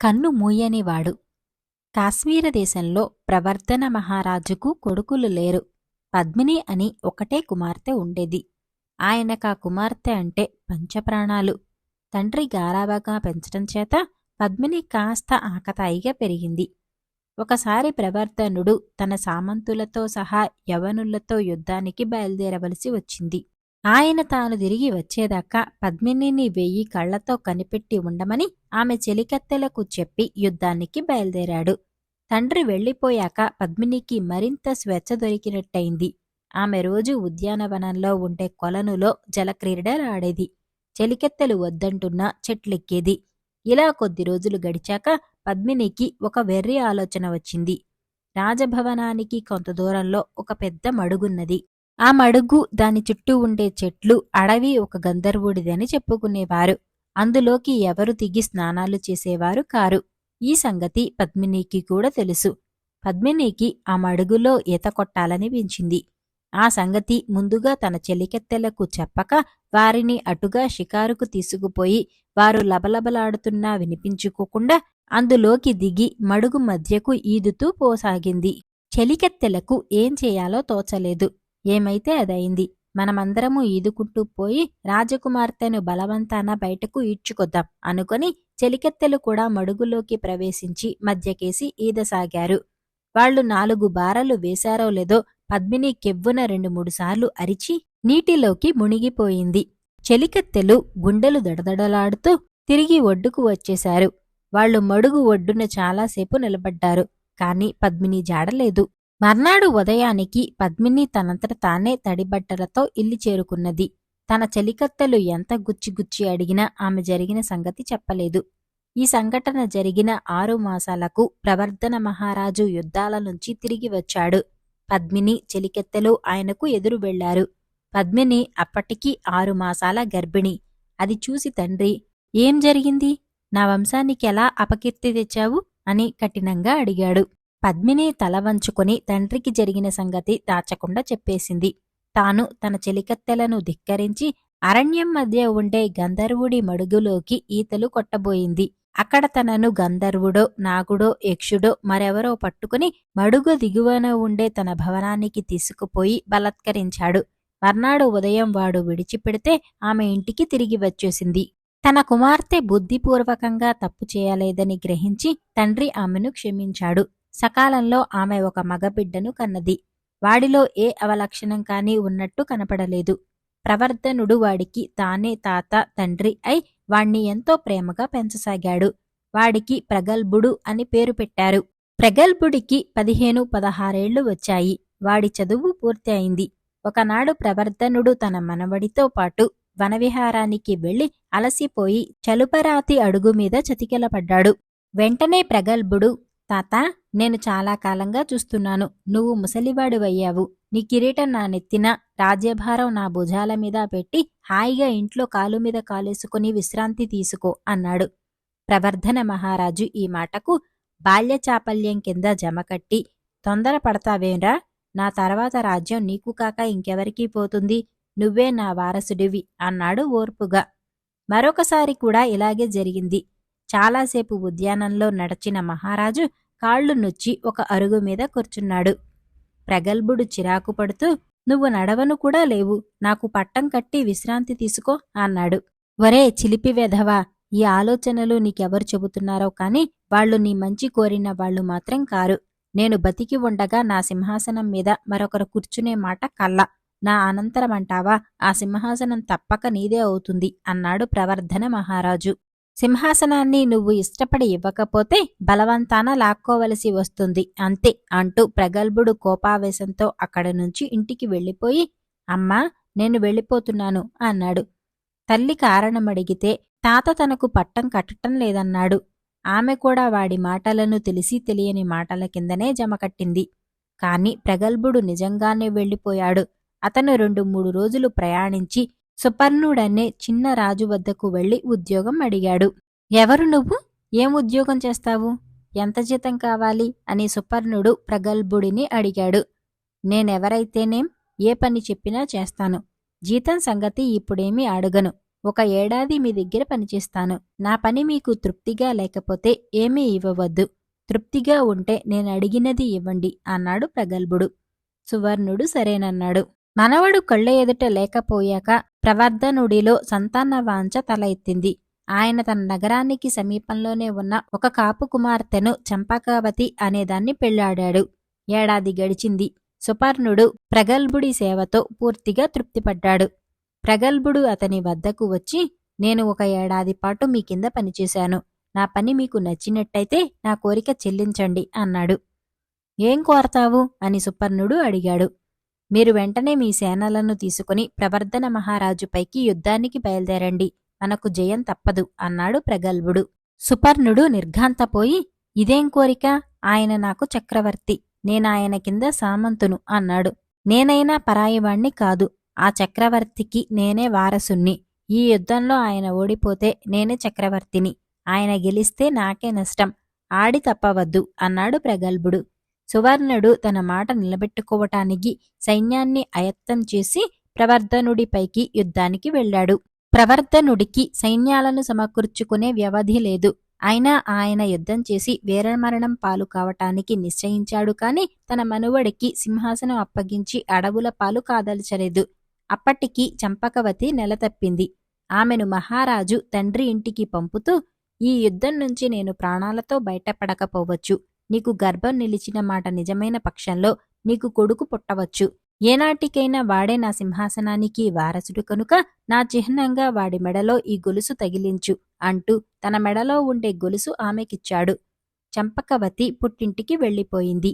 కన్ను మూయనివాడు. కాశ్మీర దేశంలో ప్రవర్ధన మహారాజుకు కొడుకులు లేరు. పద్మిని అని ఒకటే కుమార్తె ఉండేది. ఆయనకా కుమార్తె అంటే పంచప్రాణాలు. తండ్రి గారాబగా పెంచటం చేత పద్మిని కాస్త ఆకతాయిగా పెరిగింది. ఒకసారి ప్రవర్ధనుడు తన సామంతులతో సహా యవనులతో యుద్ధానికి బయలుదేరవలసి వచ్చింది. ఆయన తాను తిరిగి వచ్చేదాకా పద్మినిని 1000 కళ్లతో కనిపెట్టి ఉండమని ఆమె చెలికత్తెలకు చెప్పి యుద్ధానికి బయలుదేరాడు. తండ్రి వెళ్లిపోయాక పద్మినికి మరింత స్వేచ్ఛ దొరికినట్టయింది. ఆమె రోజు ఉద్యానవనంలో ఉండే కొలనులో జలక్రీడలాడేది. చెలికెత్తెలు వద్దంటున్నా చెట్లెక్కేది. ఇలా కొద్ది రోజులు గడిచాక పద్మినికి ఒక వెర్రి ఆలోచన వచ్చింది. రాజభవనానికి కొంత దూరంలో ఒక పెద్ద మడుగున్నది. ఆ మడుగు, దాని చుట్టూ ఉండే చెట్లు, అడవి ఒక గంధర్వుడిదని చెప్పుకునేవారు. అందులోకి ఎవరు దిగి స్నానాలు చేసేవారు కారు. ఈ సంగతి పద్మినికి కూడా తెలుసు. పద్మినికి ఆ మడుగులో ఈత కొట్టాలనిపించింది. ఆ సంగతి ముందుగా తన చెలికెత్తెలకు చెప్పక వారిని అటుగా షికారుకు తీసుకుపోయి వారు లబలబలాడుతున్నా వినిపించుకోకుండా అందులోకి దిగి మడుగు మధ్యకు ఈదుతూ పోసాగింది. చెలికెత్తెలకు ఏం చేయాలో తోచలేదు. ఏమైతే అదయింది. మనమందరము ఈదుకుంటూ పోయి రాజకుమార్తెను బలవంతాన బయటకు ఈడ్చుకొద్దాం అనుకొని చెలికెత్తెలు కూడా మడుగులోకి ప్రవేశించి మధ్యకేసి ఈదసాగారు. వాళ్లు 4 బారలు వేశారో లేదో పద్మిని కెవ్వున 2-3 సార్లు అరిచి నీటిలోకి మునిగిపోయింది. చెలికెత్తెలు గుండెలు దడదడలాడుతూ తిరిగి ఒడ్డుకు వచ్చేశారు. వాళ్లు మడుగు ఒడ్డున చాలాసేపు నిలబడ్డారు. కాని పద్మిని జాడలేదు. మర్నాడు ఉదయానికి పద్మిని తనంతట తానే తడిబట్టలతో ఇల్లు చేరుకున్నది. తన చెలికత్తెలు ఎంత గుచ్చిగుచ్చి అడిగినా ఆమె జరిగిన సంగతి చెప్పలేదు. ఈ సంఘటన జరిగిన 6 మాసాలకు ప్రవర్ధన మహారాజు యుద్ధాల నుంచి తిరిగి వచ్చాడు. పద్మిని, చెలికెత్తెలు ఆయనకు ఎదురు వెళ్లారు. పద్మిని అప్పటికి 6 మాసాల గర్భిణి. అది చూసి తండ్రి, ఏం జరిగింది? నా వంశానికెలా అపకీర్తి తెచ్చావు అని కఠినంగా అడిగాడు. పద్మిని తల వంచుకొని తండ్రికి జరిగిన సంగతి దాచకుండా చెప్పేసింది. తాను తన చెలికత్తెలను ధిక్కరించి అరణ్యం మధ్య ఉండే గంధర్వుడి మడుగులోకి ఈతలు కొట్టబోయింది. అక్కడ తనను గంధర్వుడో, నాగుడో, యక్షుడో మరెవరో పట్టుకుని మడుగు దిగువన ఉండే తన భవనానికి తీసుకుపోయి బలత్కరించాడు. మర్నాడు ఉదయం వాడు విడిచిపెడితే ఆమె ఇంటికి తిరిగి వచ్చేసింది. తన కుమార్తె బుద్ధిపూర్వకంగా తప్పు చేయలేదని గ్రహించి తండ్రి ఆమెను క్షమించాడు. సకాలంలో ఆమె ఒక మగబిడ్డను కన్నది. వాడిలో ఏ అవలక్షణం కానీ ఉన్నట్టు కనపడలేదు. ప్రవర్ధనుడు వాడికి తానే తాత, తండ్రి అయి వాణ్ణి ఎంతో ప్రేమగా పెంచసాగాడు. వాడికి ప్రగల్భుడు అని పేరు పెట్టారు. ప్రగల్భుడికి 15-16 వచ్చాయి. వాడి చదువు పూర్తి అయింది. ఒకనాడు ప్రవర్ధనుడు తన మనవడితో పాటు వనవిహారానికి వెళ్లి అలసిపోయి చలుపరాతి అడుగుమీద చతికిలపడ్డాడు. వెంటనే ప్రగల్భుడు, తాతా, నేను చాలా కాలంగా చూస్తున్నాను. నువ్వు ముసలివాడివయ్యావు. నీ కిరీటం నా నెత్తిన, రాజ్యభారం నా భుజాల మీద పెట్టి హాయిగా ఇంట్లో కాలుమీద కాలేసుకుని విశ్రాంతి తీసుకో అన్నాడు. ప్రవర్ధన మహారాజు ఈ మాటకు బాల్యచాపల్యం కింద జమకట్టి, తొందర పడతావేంరా? నా తర్వాత రాజ్యం నీకు కాక ఇంకెవరికీ పోతుంది? నువ్వే నా వారసుడివి అన్నాడు ఓర్పుగా. మరొకసారి కూడా ఇలాగే జరిగింది. చాలాసేపు ఉద్యానంలో నడిచిన మహారాజు కాళ్లు నొచ్చి ఒక అరుగు మీద కూర్చున్నాడు. ప్రగల్భుడు చిరాకు పడుతూ, నువ్వు నడవను కూడా లేవు, నాకు పట్టం కట్టి విశ్రాంతి తీసుకో అన్నాడు. ఒరే చిలిపి వెధవా, ఈ ఆలోచనలు నీకెవరు చెబుతున్నారో కాని వాళ్లు నీ మంచి కోరిన వాళ్లు మాత్రం కారు. నేను బతికి ఉండగా నా సింహాసనం మీద మరొకరు కూర్చునే మాట కల్ల. నా అనంతరమంటావా? ఆ సింహాసనం తప్పక నీదే అవుతుంది అన్నాడు ప్రవర్ధన మహారాజు. సింహాసనాన్ని నువ్వు ఇష్టపడి ఇవ్వకపోతే బలవంతాన లాక్కోవలసి వస్తుంది అంతే అంటూ ప్రగల్భుడు కోపావేశంతో అక్కడి నుంచి ఇంటికి వెళ్ళిపోయి, అమ్మా, నేను వెళ్ళిపోతున్నాను అన్నాడు. తల్లి కారణమడిగితే తాత తనకు పట్టం కట్టటం లేదన్నాడు. ఆమె కూడా వాడి మాటలను తెలిసి తెలియని మాటల కిందనే జమకట్టింది. కాని ప్రగల్భుడు నిజంగానే వెళ్ళిపోయాడు. అతను 2-3 రోజులు ప్రయాణించి సుపర్ణుడనే చిన్న రాజు వద్దకు వెళ్లి ఉద్యోగం అడిగాడు. ఎవరు నువ్వు? ఏం ఉద్యోగం చేస్తావు? ఎంత జీతం కావాలి అని సుపర్ణుడు ప్రగల్భుడిని అడిగాడు. నేనెవరైతేనేం, ఏ పని చెప్పినా చేస్తాను. జీతం సంగతి ఇప్పుడేమీ అడగను. 1 ఏడాది మీ దగ్గర పనిచేస్తాను. నా పని మీకు తృప్తిగా లేకపోతే ఏమీ ఇవ్వవద్దు. తృప్తిగా ఉంటే నేనడిగినది ఇవ్వండి అన్నాడు ప్రగల్భుడు. సువర్ణుడు సరేనన్నాడు. మనవడు కళ్ళ ఎదుట లేకపోయాక ప్రవర్ధనుడిలో సంతాన వాంఛ తల ఎత్తింది. ఆయన తన నగరానికి సమీపంలోనే ఉన్న ఒక కాపు కుమార్తెను చంపకావతి అనేదాన్ని పెళ్లాడాడు. ఏడాది గడిచింది. సుపర్ణుడు ప్రగల్భుడి సేవతో పూర్తిగా తృప్తిపడ్డాడు. ప్రగల్భుడు అతని వద్దకు వచ్చి, నేను 1 ఏడాది పాటు మీ కింద పనిచేశాను. నా పని మీకు నచ్చినట్టయితే నా కోరిక చెల్లించండి అన్నాడు. ఏం కోరతావు అని సుపర్ణుడు అడిగాడు. మీరు వెంటనే మీ సేనలను తీసుకుని ప్రవర్ధన మహారాజుపైకి యుద్ధానికి బయలుదేరండి. మనకు జయం తప్పదు అన్నాడు ప్రగల్భుడు. సుపర్ణుడు నిర్ఘాంతపోయి, ఇదేం కోరిక? ఆయన నాకు చక్రవర్తి. నేనాయన కింద సామంతును అన్నాడు. నేనైనా పరాయివాణ్ణి కాదు. ఆ చక్రవర్తికి నేనే వారసుణ్ణి. ఈ యుద్ధంలో ఆయన ఓడిపోతే నేనే చక్రవర్తిని. ఆయన గెలిస్తే నాకే నష్టం. ఆడి తప్పవద్దు అన్నాడు ప్రగల్భుడు. సువర్ణుడు తన మాట నిలబెట్టుకోవటానికి సైన్యాన్ని అయత్తం చేసి ప్రవర్ధనుడిపైకి యుద్ధానికి వెళ్ళాడు. ప్రవర్ధనుడికి సైన్యాలను సమకూర్చుకునే వ్యవధి లేదు. అయినా ఆయన యుద్ధం చేసి వీరమరణం పాలు కావటానికి నిశ్చయించాడు కాని తన మనువడికి సింహాసనం అప్పగించి అడవుల పాలు కాదల్చలేదు. అప్పటికి చంపకవతి నెలతప్పింది. ఆమెను మహారాజు తండ్రి ఇంటికి పంపుతూ, ఈ యుద్ధం నుంచి నేను ప్రాణాలతో బయటపడకపోవచ్చు. నీకు గర్భం నిలిచిన మాట నిజమైన పక్షంలో నీకు కొడుకు పుట్టవచ్చు. ఏనాటికైనా వాడే నా సింహాసనానికి వారసుడు కనుక నా చిహ్నంగా వాడి మెడలో ఈ గొలుసు తగిలించు అంటూ తన మెడలో ఉండే గొలుసు ఆమెకిచ్చాడు. చంపకవతి పుట్టింటికి వెళ్ళిపోయింది.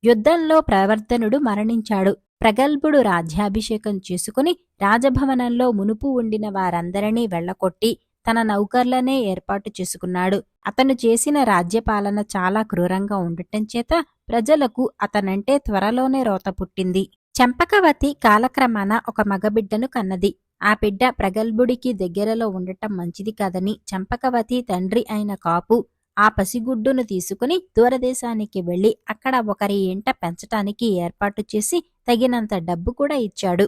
యుద్ధంలో ప్రవర్ధనుడు మరణించాడు. ప్రగల్భుడు రాజ్యాభిషేకం చేసుకుని రాజభవనంలో మునుపు ఉండిన వారందరినీ వెళ్లకొట్టి తన నౌకర్లనే ఏర్పాటు చేసుకున్నాడు. అతను చేసిన రాజ్యపాలన చాలా క్రూరంగా ఉండటం చేత ప్రజలకు అతనంటే త్వరలోనే రోత పుట్టింది. చంపకవతి కాలక్రమాన ఒక మగబిడ్డను కన్నది. ఆ బిడ్డ ప్రగల్భుడికి దగ్గరలో ఉండటం మంచిది కాదని చంపకవతి తండ్రి అయిన కాపు ఆ పసిగుడ్డును తీసుకుని దూరదేశానికి వెళ్లి అక్కడ ఒకరి ఇంట పెంచటానికి ఏర్పాటు చేసి తగినంత డబ్బు కూడా ఇచ్చాడు.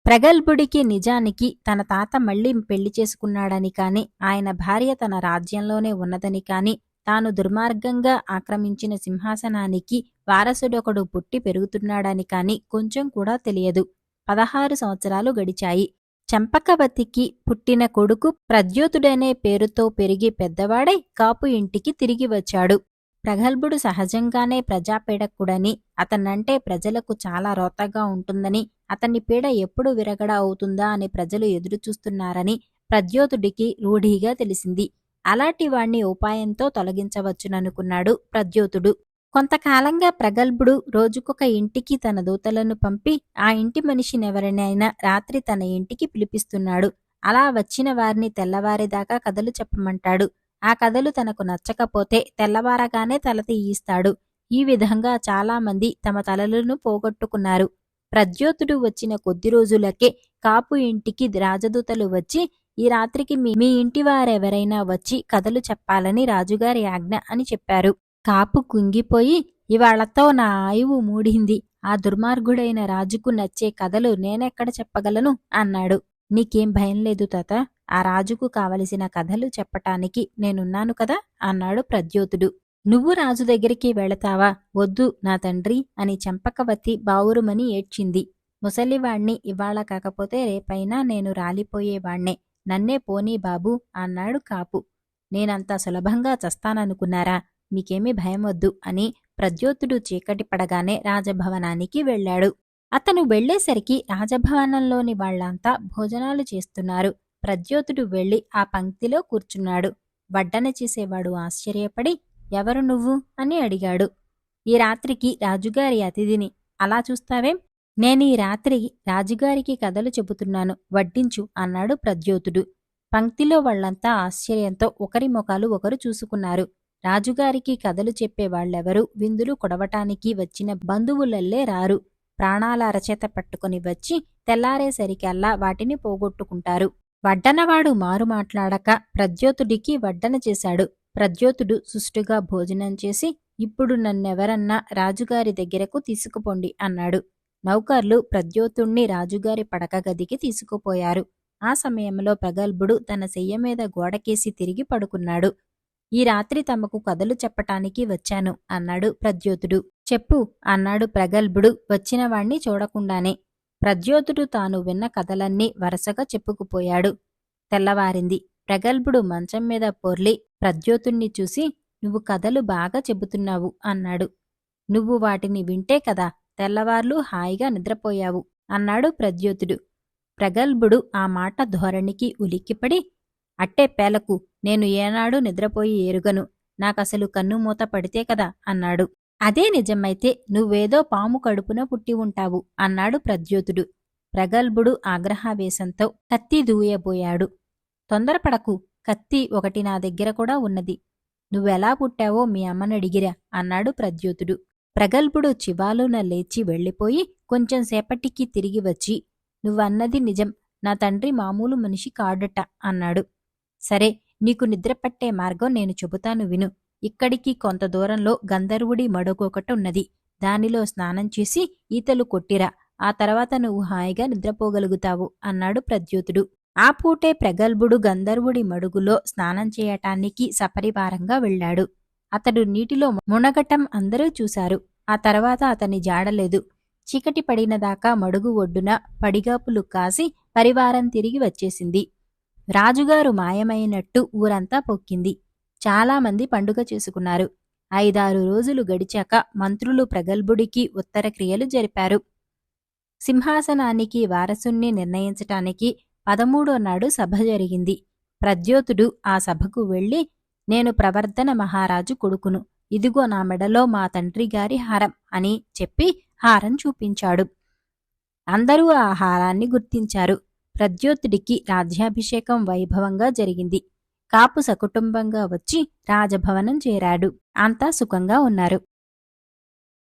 ప్రగల్భుడికి నిజానికి తన తాత మళ్లీ పెళ్లి చేసుకున్నాడని కాని ఆయన భార్య తన రాజ్యంలోనే ఉన్నదని కాని తాను దుర్మార్గంగా ఆక్రమించిన సింహాసనానికి వారసుడొకడు పుట్టి పెరుగుతున్నాడని కాని కొంచెం కూడా తెలియదు. 16 సంవత్సరాలు గడిచాయి. చంపకవతికి పుట్టిన కొడుకు ప్రద్యోతుడనే పేరుతో పెరిగి పెద్దవాడై కాపు ఇంటికి తిరిగి వచ్చాడు. ప్రగల్భుడు సహజంగానే ప్రజాపీడకుడని, అతనంటే ప్రజలకు చాలా రోతగా ఉంటుందని, అతని పీడ ఎప్పుడు విరగడ అవుతుందా అని ప్రజలు ఎదురుచూస్తున్నారని ప్రద్యోతుడికి రూఢీగా తెలిసింది. అలాంటి వాణ్ణి ఉపాయంతో తొలగించవచ్చుననుకున్నాడు ప్రద్యోతుడు. కొంతకాలంగా ప్రగల్భుడు రోజుకొక ఇంటికి తన దూతలను పంపి ఆ ఇంటి మనిషినెవరినైనా రాత్రి తన ఇంటికి పిలిపిస్తున్నాడు. అలా వచ్చిన వారిని తెల్లవారేదాకా కథలు చెప్పమంటాడు. ఆ కథలు తనకు నచ్చకపోతే తెల్లవారగానే తల తీయిస్తాడు. ఈ విధంగా చాలామంది తమ తలలను పోగొట్టుకున్నారు. ప్రద్యోతుడు వచ్చిన కొద్ది రోజులకే కాపు ఇంటికి రాజదూతలు వచ్చి, ఈ రాత్రికి మీ ఇంటి వారెవరైనా వచ్చి కథలు చెప్పాలని రాజుగారి ఆజ్ఞ అని చెప్పారు. కాపు కుంగిపోయి, ఇవాళతో నా ఆయువు మూడింది. ఆ దుర్మార్గుడైన రాజుకు నచ్చే కథలు నేనెక్కడ చెప్పగలను అన్నాడు. నీకేం భయం లేదు తాత, ఆ రాజుకు కావలసిన కథలు చెప్పటానికి నేనున్నాను కదా అన్నాడు ప్రద్యోతుడు. నువ్వు రాజు దగ్గరికి వెళతావా? వద్దు నా తండ్రి అని చంపకవతి బావురుమని ఏడ్చింది. ముసలివాణ్ణి ఇవాళ కాకపోతే రేపైనా నేను రాలిపోయేవాణ్ణే. నన్నే పోనీ బాబూ అన్నాడు కాపు. నేనంత సులభంగా చస్తాననుకున్నారా? మీకేమీ భయం వద్దు అని ప్రద్యోతుడు చీకటి పడగానే రాజభవనానికి వెళ్ళాడు. అతను వెళ్లేసరికి రాజభవనంలోని వాళ్లంతా భోజనాలు చేస్తున్నారు. ప్రద్యోతుడు వెళ్లి ఆ పంక్తిలో కూర్చున్నాడు. వడ్డన చేసేవాడు ఆశ్చర్యపడి, ఎవరు నువ్వు అని అడిగాడు. ఈ రాత్రికి రాజుగారి అతిథిని. అలా చూస్తావేం? నేనీ రాత్రి రాజుగారికి కథలు చెబుతున్నాను, వడ్డించు అన్నాడు ప్రద్యోతుడు. పంక్తిలో వాళ్లంతా ఆశ్చర్యంతో ఒకరి ముఖాలు ఒకరు చూసుకున్నారు. రాజుగారికి కథలు చెప్పేవాళ్లెవరూ విందులు కొడవటానికి వచ్చిన బంధువులల్లే రారు. ప్రాణాల అరచేత పట్టుకుని వచ్చి తెల్లారేసరికల్లా వాటిని పోగొట్టుకుంటారు. వడ్డనవాడు మారు మాట్లాడక ప్రద్యోతుడికి వడ్డన చేశాడు. ప్రద్యోతుడు సుష్టుగా భోజనం చేసి, ఇప్పుడు నన్నెవరన్నా రాజుగారి దగ్గరకు తీసుకుపోండి అన్నాడు. నౌకర్లు ప్రద్యోతుణ్ణి రాజుగారి పడక గదికి తీసుకుపోయారు. ఆ సమయంలో ప్రగల్భుడు తన శయ్య మీద గోడకేసి తిరిగి పడుకున్నాడు. ఈ రాత్రి తమకు కథలు చెప్పటానికి వచ్చాను అన్నాడు ప్రద్యోతుడు. చెప్పు అన్నాడు ప్రగల్భుడు వచ్చినవాణ్ణి చూడకుండానే. ప్రద్యోతుడు తాను విన్న కథలన్నీ వరసగా చెప్పుకుపోయాడు. తెల్లవారింది. ప్రగల్భుడు మంచం మీద పొర్లి ప్రద్యోతుణ్ణి చూసి, నువ్వు కథలు బాగా చెబుతున్నావు అన్నాడు. నువ్వు వాటిని వింటే కదా తెల్లవార్లు హాయిగా నిద్రపోయావు అన్నాడు ప్రద్యోతుడు. ప్రగల్భుడు ఆ మాట ధోరణికి ఉలిక్కిపడి, అట్టే పేలకు, నేను ఏనాడు నిద్రపోయి ఎరుగను, నాకసలు కన్నుమూత పడితే కదా అన్నాడు. అదే నిజమైతే నువ్వేదో పాము కడుపున పుట్టి ఉంటావు అన్నాడు ప్రద్యోతుడు. ప్రగల్భుడు ఆగ్రహావేశంతో కత్తి దూయబోయాడు. తొందరపడకు, కత్తి ఒకటి నా దగ్గర కూడా ఉన్నది. నువ్వెలా పుట్టావో మీ అమ్మనడిగిరా అన్నాడు ప్రద్యోతుడు. ప్రగల్భుడు చివాలున లేచి వెళ్ళిపోయి కొంచెం సేపటికి తిరిగి వచ్చి, నువ్వన్నది నిజం, నా తండ్రి మామూలు మనిషి కాడట అన్నాడు. సరే, నీకు నిద్రపట్టే మార్గం నేను చెబుతాను విను. ఇక్కడికి కొంత దూరంలో గంధర్వుడి మడుగొకటున్నది. దానిలో స్నానం చేసి ఈతలు కొట్టిరా, ఆ తర్వాత నువ్వు హాయిగా నిద్రపోగలుగుతావు అన్నాడు ప్రద్యోతుడు. ఆ పూటే ప్రగల్భుడు గంధర్వుడి మడుగులో స్నానం చేయటానికి సపరివారంగా వెళ్ళాడు. అతడు నీటిలో మునగటం అందరూ చూశారు. ఆ తర్వాత అతని జాడలేదు. చీకటి పడినదాకా మడుగు ఒడ్డున పడిగాపులు కాసి పరివారం తిరిగి వచ్చేసింది. రాజుగారు మాయమైనట్టు ఊరంతా పొక్కింది. చాలామంది పండుగ చేసుకున్నారు. 5-6 రోజులు గడిచాక మంత్రులు ప్రగల్భుడికి ఉత్తర క్రియలు జరిపారు. సింహాసనానికి వారసుణ్ణి నిర్ణయించటానికి 13వ నాడు సభ జరిగింది. ప్రద్యోతుడు ఆ సభకు వెళ్ళి, నేను ప్రవర్ధన మహారాజు కొడుకును, ఇదిగో నా మెడలో మా తండ్రిగారి హారం అని చెప్పి హారం చూపించాడు. అందరూ ఆ హారాన్ని గుర్తించారు. ప్రద్యోతుడికి రాజ్యాభిషేకం వైభవంగా జరిగింది. కాపు సకుటుంబంగా వచ్చి రాజభవనం చేరాడు. అంతా సుఖంగా ఉన్నారు.